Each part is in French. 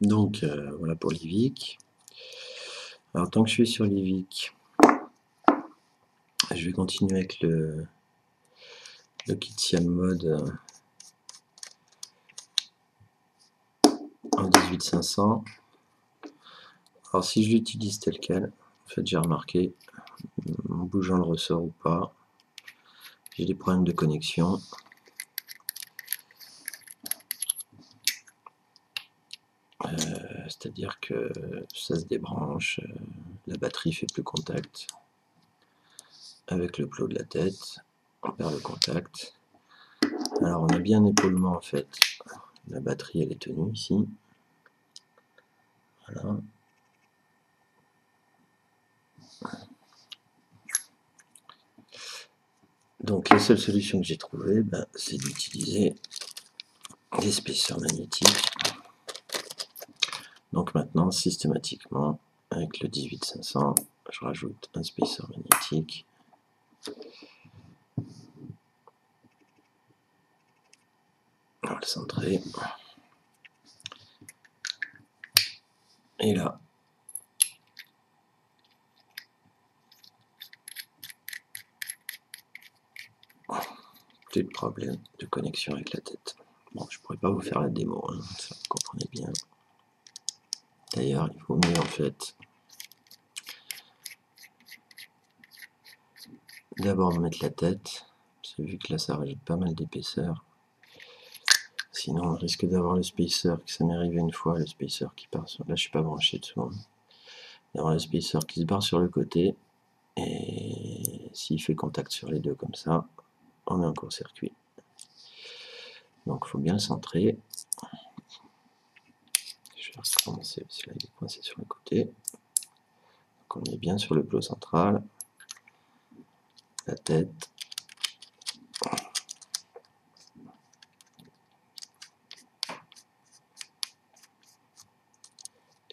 Donc voilà pour l'IVIC. Alors tant que je suis sur l'IVIC, je vais continuer avec le kit Siam Mode en 18500. Alors si je l'utilise tel quel, en fait j'ai remarqué, en bougeant le ressort ou pas, j'ai des problèmes de connexion. C'est-à-dire que ça se débranche, la batterie fait plus contact avec le plot de la tête, on perd le contact. Alors on a bien un épaulement en fait, la batterie elle est tenue ici, voilà. Donc la seule solution que j'ai trouvée, c'est d'utiliser des spacers magnétiques. Donc maintenant systématiquement avec le 18500, je rajoute un spacer magnétique. On va le centrer. Et là, plus de problème de connexion avec la tête. Bon, je pourrais pas vous faire la démo, hein, ça vous comprenez bien. D'ailleurs, il vaut mieux en fait d'abord mettre la tête, parce que vu que là ça rajoute pas mal d'épaisseur. Sinon on risque d'avoir le spacer, que ça m'est arrivé une fois, le spacer qui part sur... Là je suis pas branché dessous. D'avoir le spacer qui se barre sur le côté, et s'il fait contact sur les deux comme ça, on est en court-circuit. Donc il faut bien le centrer. Je vais recommencer parce que là il est coincé sur le côté. Donc on est bien sur le plot central, la tête.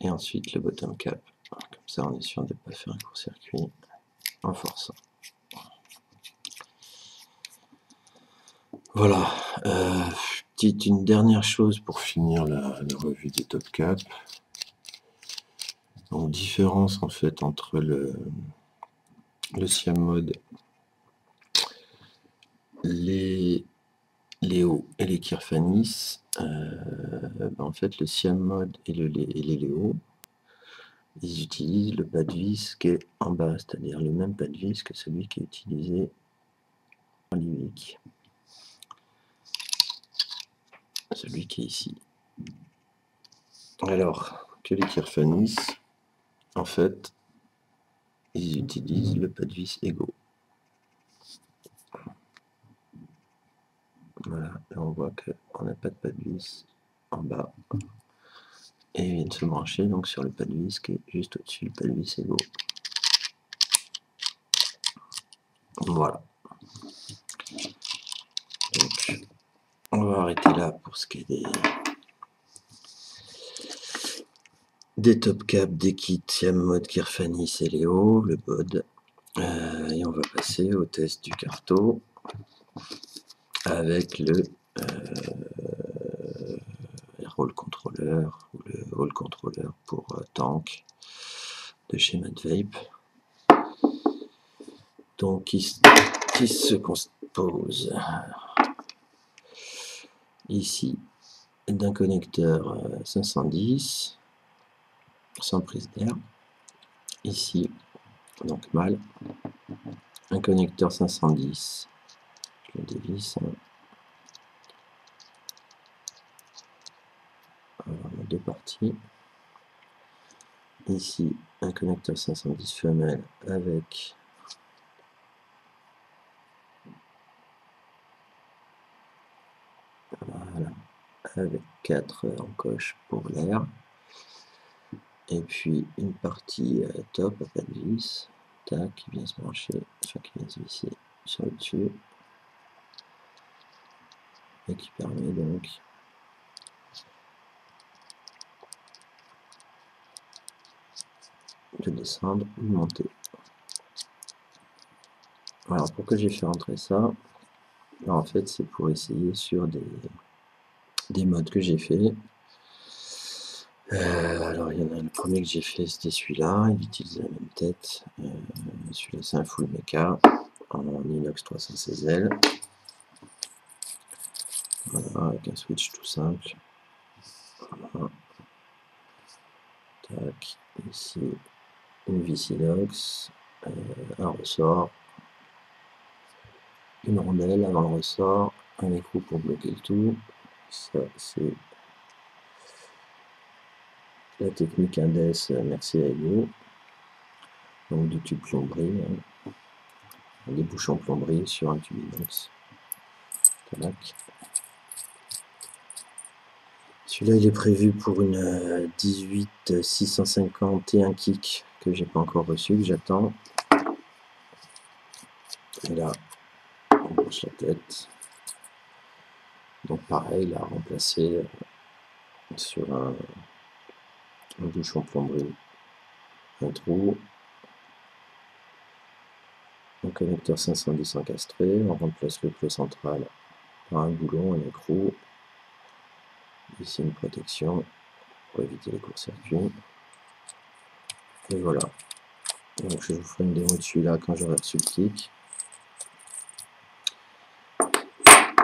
Et ensuite le bottom cap. Comme ça on est sûr de ne pas faire un court-circuit en forçant. Voilà. Une dernière chose pour finir la revue des top cap. Donc différence en fait entre le Siam Mode, les Léo et les Kirfanis. En fait le Siam Mode et les Léo, ils utilisent le pas de vis qui est en bas, c'est-à-dire le même pas de vis que celui qui est utilisé en l'IVIC. Celui qui est ici. Alors que les Kirfanis, en fait, ils utilisent le pas de vis égaux. Voilà, là on voit qu'on n'a pas de pas de vis en bas. Et ils viennent se brancher donc sur le pas de vis qui est juste au-dessus, le pas de vis égaux. Voilà. Donc, on va arrêter là pour ce qui est des top cap, des kits Siam Mode, Kirfanis et Léo, le bod. Et on va passer au test du carto avec le roll controller ou le roll controller pour tank de chez Madvape. Donc qui se compose ici d'un connecteur 510 sans prise d'air, ici donc mal un connecteur 510, je le dévisse, alors on a deux parties, ici un connecteur 510 femelle avec voilà, avec 4 encoches pour l'air, et puis une partie top à pas de vis, tac, qui vient se brancher, enfin qui vient se visser sur le dessus, et qui permet donc de descendre ou de monter. Alors pourquoi j'ai fait rentrer ça? Alors, en fait c'est pour essayer sur des modes que j'ai fait. Alors, il y en a le premier que j'ai fait, c'était celui-là. Il utilise la même tête. Celui-là, c'est un full mecha en inox 316L. Voilà, avec un switch tout simple. Voilà. Tac, ici, une vis inox, un ressort, une rondelle avant le ressort, un écrou pour bloquer le tout. Ça, c'est la technique Indes merci à vous. Donc du tube plomberie, hein. Des bouchons plomberie sur un tube inox. Tac. Celui-là, il est prévu pour une 18 650 et un kick que j'ai pas encore reçu, que j'attends. Et là, on branche la tête. Donc pareil, il a remplacé sur un bouchon plomberie, un trou, un connecteur 510 encastré, on remplace le clou central par un boulon, un écrou, ici une protection pour éviter les courts-circuits, et voilà. Donc je vous ferai une démo de celui-là quand j'aurai reçu le kick.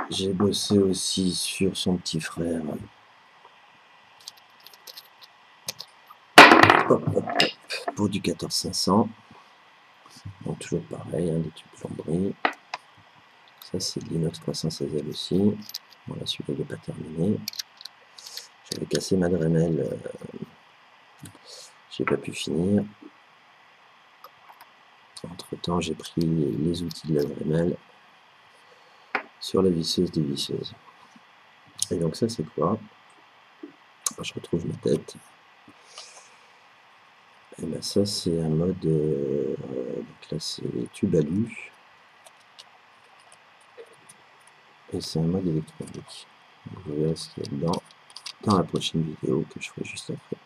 J'ai bossé aussi sur son petit frère. Hop, hop, hop, pour du 14500. Donc toujours pareil, hein, des tubes plomberie. Ça c'est de l'inox 316L aussi. Voilà, celui-là il n'est pas terminé. J'avais cassé ma Dremel, j'ai pas pu finir. Entre temps j'ai pris les outils de la Dremel sur la visseuse des visseuses. Et donc ça c'est quoi? Je retrouve ma tête. Et bien ça c'est un mode, donc là c'est tube alu. Et c'est un mode électronique. Donc, vous verrez ce qu'il y a dedans dans la prochaine vidéo que je ferai juste après.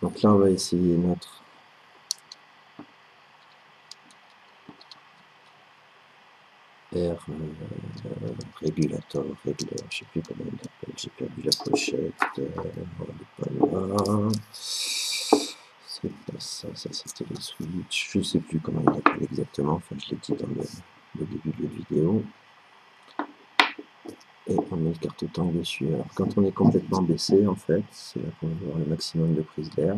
Donc là on va essayer notre air régulateur, régleur, je sais plus comment il l'appelle, j'ai perdu la pochette, voilà, c'est pas ça, ça c'était le switch, je sais plus comment il l'appelle exactement, enfin je l'ai dit dans le début de la vidéo. Et on met le carte-tank dessus. Alors quand on est complètement baissé, en fait, c'est là qu'on va avoir le maximum de prise d'air.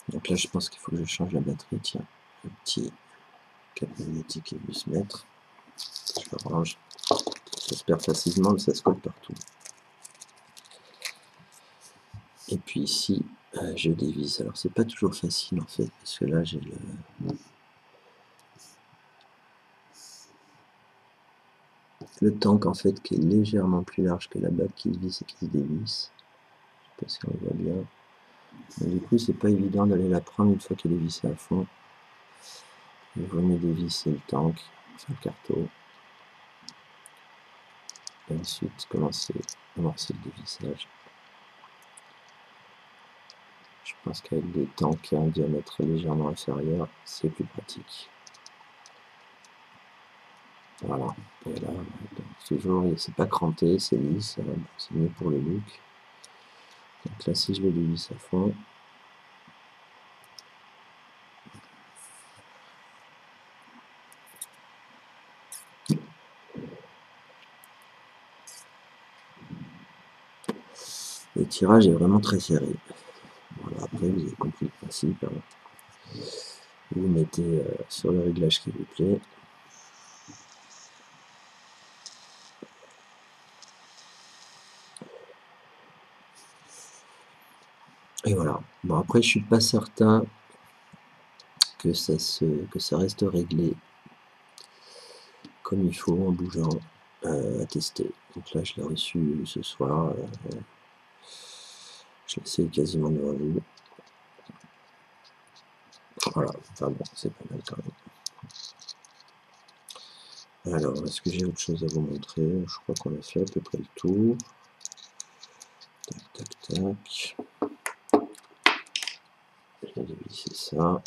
Donc là, je pense qu'il faut que je change la batterie. Tiens, le petit câble magnétique est venu se mettre. Je le range. Ça se perd facilement, mais ça se colle partout. Et puis ici, je dévisse. Alors c'est pas toujours facile en fait, parce que là j'ai le tank en fait qui est légèrement plus large que la batte qui se visse et qui se dévisse. Je sais pas si on voit bien. Mais du coup c'est pas évident d'aller la prendre une fois qu'elle est vissée à fond. Il vaut mieux dévisser le tank, enfin le carreau. Et ensuite commencer à amorcer le dévissage. Je pense qu'avec des tanks à un diamètre légèrement inférieur, c'est plus pratique. Voilà, et là, toujours, c'est pas cranté, c'est lisse, c'est mieux pour le look. Donc là, si je le dévisse à fond, le tirage est vraiment très serré. Voilà, après, vous avez compris le principe. Hein. Vous mettez sur le réglage qui vous plaît. Et voilà. Bon, après, je suis pas certain que ça reste réglé comme il faut en bougeant à tester. Donc là, je l'ai reçu ce soir. Je l'essaye quasiment devant vous. Voilà, enfin bon, c'est pas mal quand même. Alors, est-ce que j'ai autre chose à vous montrer? Je crois qu'on a fait à peu près le tour. Tac, tac, tac. Je vais dévisser ça.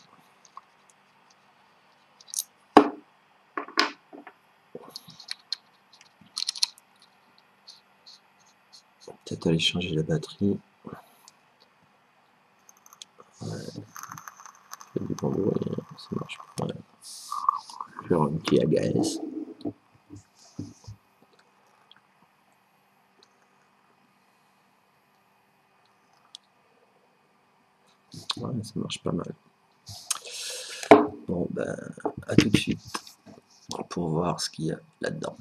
Peut-être aller changer la batterie. Ouais. C'est du bon bruit, ça marche pas. Ouais. Faire un petit agace. Ouais, ça marche pas mal. Bon, ben, à tout de suite pour voir ce qu'il y a là-dedans.